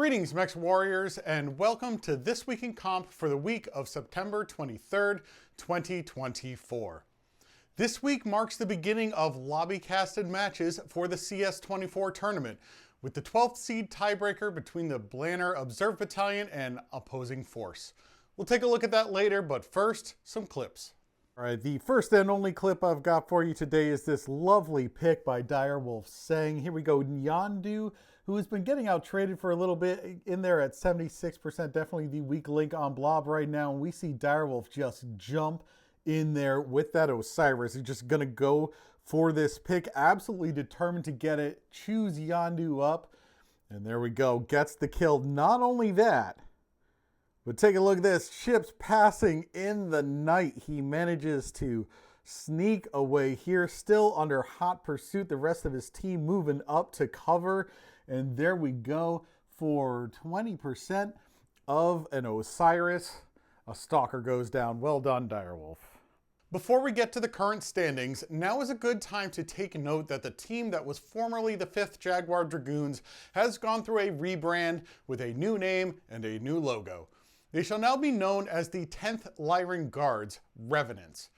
Greetings, Mech Warriors, and welcome to This Week in Comp for the week of September 23rd, 2024. This week marks the beginning of lobby-casted matches for the CS24 tournament, with the 12th seed tiebreaker between the Blanner Observe Battalion and opposing force. We'll take a look at that later, but first, some clips. All right, the first and only clip I've got for you today is this lovely pick by Direwolf saying, here we go, Yuntow, who has been getting out traded for a little bit, in there at 76%, definitely the weak link on Blob right now. And we see Direwolf just jump in there with that Osiris. He's just going to go for this pick, absolutely determined to get it, choose Yuntow up, and there we go, gets the kill. Not only that, but take a look at this, ships passing in the night. He manages to sneak away here, still under hot pursuit. The rest of his team moving up to cover. And there we go for 20% of an Osiris. A stalker goes down. Well done, Direwolf. Before we get to the current standings, now is a good time to take note that the team that was formerly the 5th Jaguar Dragoons has gone through a rebrand with a new name and a new logo. They shall now be known as the 10th Lyran Guards, Revenants.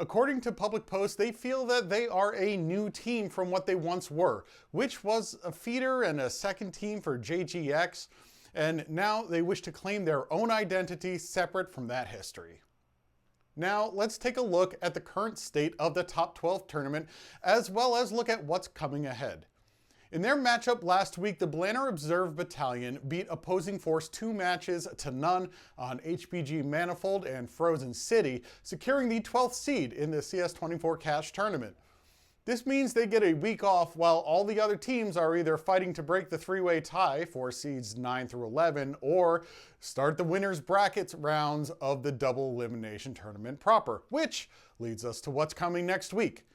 According to public posts, they feel that they are a new team from what they once were, which was a feeder and a second team for JGX, and now they wish to claim their own identity separate from that history. Now, let's take a look at the current state of the top 12 tournament, as well as look at what's coming ahead. In their matchup last week, the Blanner Observe Battalion beat opposing force 2 matches to none on HBG Manifold and Frozen City, securing the 12th seed in the CS24 Cash tournament. This means they get a week off while all the other teams are either fighting to break the 3-way tie for seeds 9 through 11 or start the winners brackets rounds of the double elimination tournament proper, which leads us to what's coming next week.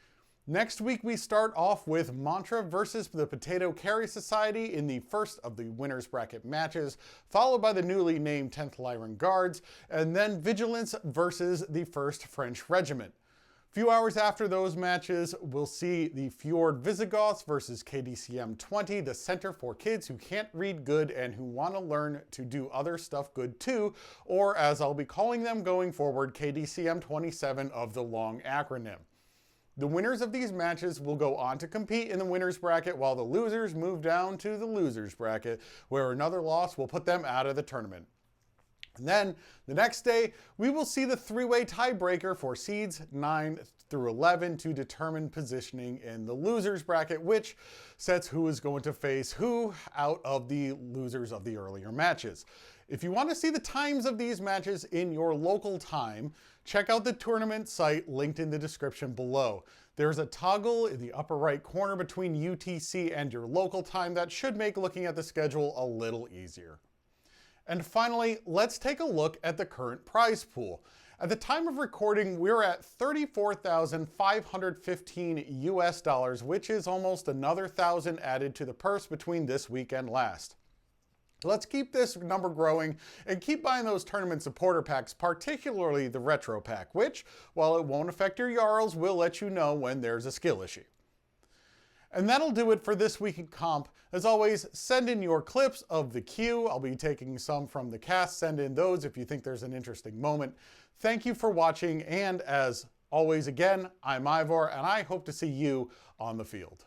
Next week, we start off with Mantra versus the Potato Carry Society in the first of the winners bracket matches, followed by the newly named 10th Lyran Guards, and then Vigilance versus the 1st French Regiment. A few hours after those matches, we'll see the Fjord Visigoths versus KDCM 20, the center for kids who can't read good and who want to learn to do other stuff good too, or as I'll be calling them going forward, KDCM 27 of the long acronym. The winners of these matches will go on to compete in the winners bracket, while the losers move down to the losers bracket, where another loss will put them out of the tournament. And then, the next day, we will see the 3-way tiebreaker for seeds 9 through 11 to determine positioning in the losers bracket, which sets who is going to face who out of the losers of the earlier matches. If you want to see the times of these matches in your local time, check out the tournament site linked in the description below. There's a toggle in the upper right corner between UTC and your local time that should make looking at the schedule a little easier. And finally, let's take a look at the current prize pool. At the time of recording, we're at $34,515 US, which is almost another 1,000 added to the purse between this week and last. Let's keep this number growing and keep buying those tournament supporter packs, particularly the retro pack, which, while it won't affect your Jarls, will let you know when there's a skill issue. And that'll do it for This Week in Comp. As always, send in your clips of the queue. I'll be taking some from the cast. Send in those if you think there's an interesting moment. Thank you for watching, and as always, again, I'm Ivor, and I hope to see you on the field.